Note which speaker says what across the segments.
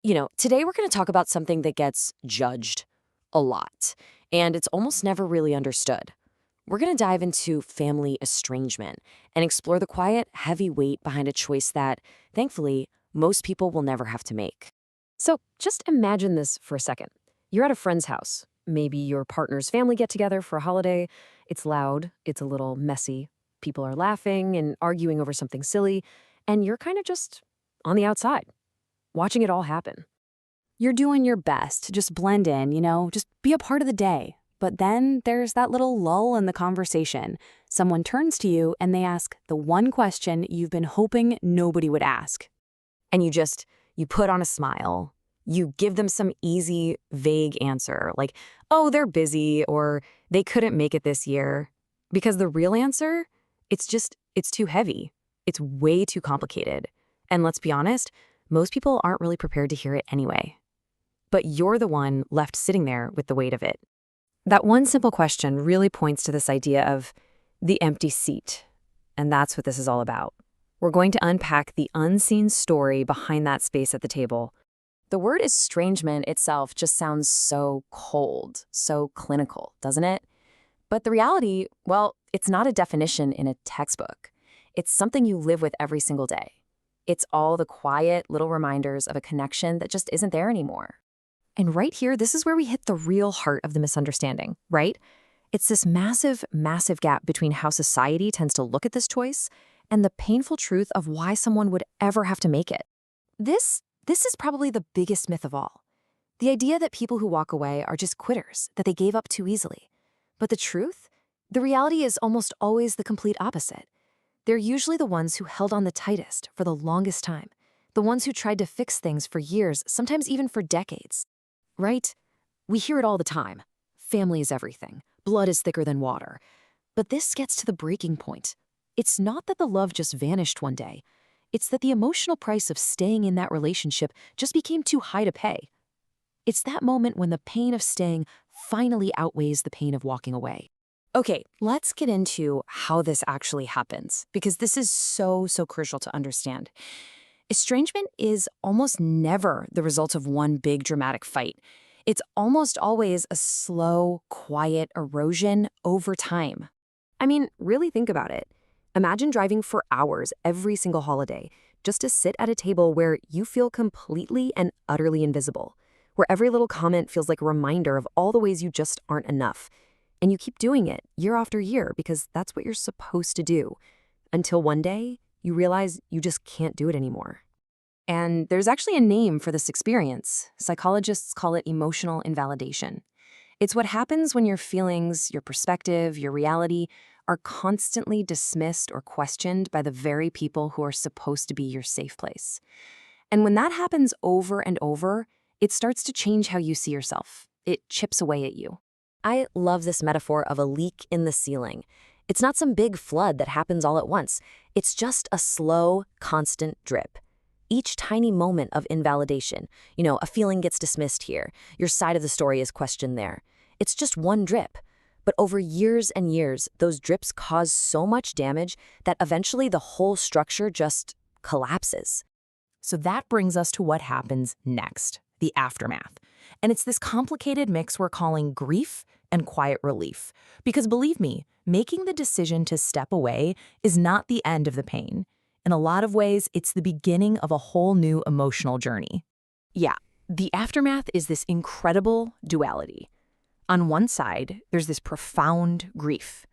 Speaker 1: Today we're going to talk about something that gets judged a lot, and it's almost never really understood. We're going to dive into family estrangement and explore the quiet, heavy weight behind a choice that, thankfully, most people will never have to make. So just imagine this for a second. You're at a friend's house. Maybe your partner's family get together for a holiday. It's loud, it's a little messy. People are laughing and arguing over something silly, and you're kind of just on the outside, watching it all happen. You're doing your best to just blend in, just be a part of the day. But then there's that little lull in the conversation. Someone turns to you and they ask the one question you've been hoping nobody would ask. And you put on a smile. You give them some easy, vague answer like, oh, they're busy or they couldn't make it this year. Because the real answer, it's too heavy. It's way too complicated. And let's be honest, most people aren't really prepared to hear it anyway. But you're the one left sitting there with the weight of it. That one simple question really points to this idea of the empty seat. And that's what this is all about. We're going to unpack the unseen story behind that space at the table. The word estrangement itself just sounds so cold, so clinical, doesn't it? But the reality, well, it's not a definition in a textbook. It's something you live with every single day. It's all the quiet little reminders of a connection that just isn't there anymore. And right here, this is where we hit the real heart of the misunderstanding, right? It's this massive, massive gap between how society tends to look at this choice and the painful truth of why someone would ever have to make it. This is probably the biggest myth of all. The idea that people who walk away are just quitters, that they gave up too easily. But the truth? The reality is almost always the complete opposite. They're usually the ones who held on the tightest for the longest time, the ones who tried to fix things for years, sometimes even for decades. Right? We hear it all the time. Family is everything. Blood is thicker than water. But this gets to the breaking point. It's not that the love just vanished one day. It's that the emotional price of staying in that relationship just became too high to pay. It's that moment when the pain of staying finally outweighs the pain of walking away. Okay, let's get into how this actually happens, because this is so crucial to understand. Estrangement is almost never the result of one big dramatic fight. It's almost always a slow, quiet erosion over time. I mean, really think about it. Imagine driving for hours every single holiday just to sit at a table where you feel completely and utterly invisible, where every little comment feels like a reminder of all the ways you just aren't enough. And you keep doing it year after year because that's what you're supposed to do, until one day you realize you just can't do it anymore. And there's actually a name for this experience. Psychologists call it emotional invalidation. It's what happens when your feelings, your perspective, your reality are constantly dismissed or questioned by the very people who are supposed to be your safe place. And when that happens over and over, it starts to change how you see yourself. It chips away at you. I love this metaphor of a leak in the ceiling. It's not some big flood that happens all at once. It's just a slow, constant drip. Each tiny moment of invalidation, a feeling gets dismissed here. Your side of the story is questioned there. It's just one drip. But over years and years, those drips cause so much damage that eventually the whole structure just collapses.
Speaker 2: So that brings us to what happens next, the aftermath. And it's this complicated mix we're calling grief and quiet relief. Because believe me, making the decision to step away is not the end of the pain. In a lot of ways, it's the beginning of a whole new emotional journey. Yeah, the aftermath is this incredible duality. On one side, there's this profound grief.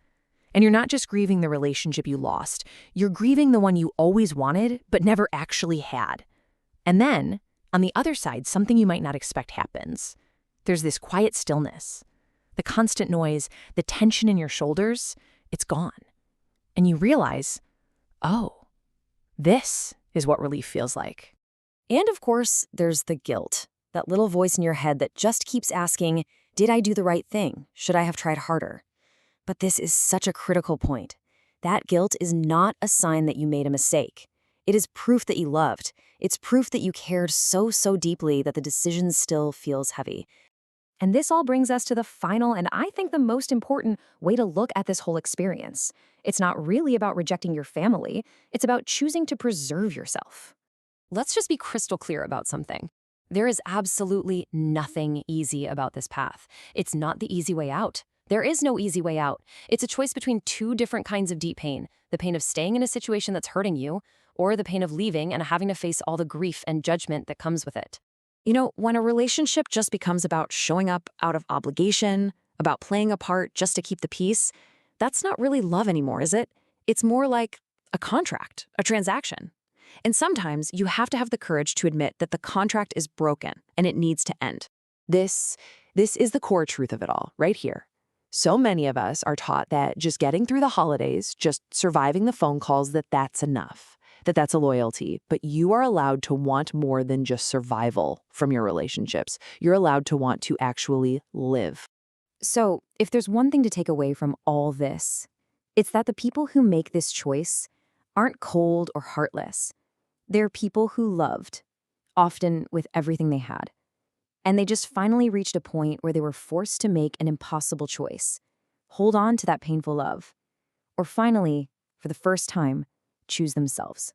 Speaker 2: And you're not just grieving the relationship you lost, you're grieving the one you always wanted but never actually had. And then, on the other side, something you might not expect happens. There's this quiet stillness. The constant noise, the tension in your shoulders, it's gone. And you realize, oh, this is what relief feels like.
Speaker 1: And of course, there's the guilt, that little voice in your head that just keeps asking, did I do the right thing? Should I have tried harder? But this is such a critical point. That guilt is not a sign that you made a mistake. It is proof that you loved. It's proof that you cared so deeply that the decision still feels heavy. And this all brings us to the final and I think the most important way to look at this whole experience. It's not really about rejecting your family. It's about choosing to preserve yourself. Let's just be crystal clear about something.
Speaker 3: There is absolutely nothing easy about this path. It's not the easy way out. There is no easy way out. It's a choice between two different kinds of deep pain: the pain of staying in a situation that's hurting you, or the pain of leaving and having to face all the grief and judgment that comes with it.
Speaker 1: When a relationship just becomes about showing up out of obligation, about playing a part just to keep the peace, that's not really love anymore, is it? It's more like a contract, a transaction. And sometimes you have to have the courage to admit that the contract is broken and it needs to end. This is the core truth of it all, right here. So many of us are taught that just getting through the holidays, just surviving the phone calls, that's enough, that's a loyalty. But you are allowed to want more than just survival from your relationships. You're allowed to want to actually live.
Speaker 3: So, if there's one thing to take away from all this, it's that the people who make this choice aren't cold or heartless. They're people who loved, often with everything they had. And they just finally reached a point where they were forced to make an impossible choice: hold on to that painful love, or finally, for the first time, choose themselves.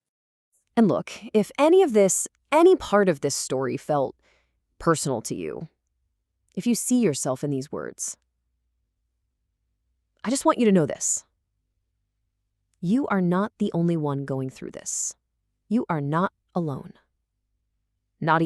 Speaker 3: And look, if any part of this story felt personal to you, if you see yourself in these words, I just want you to know this: you are not the only one going through this. You are not alone. Not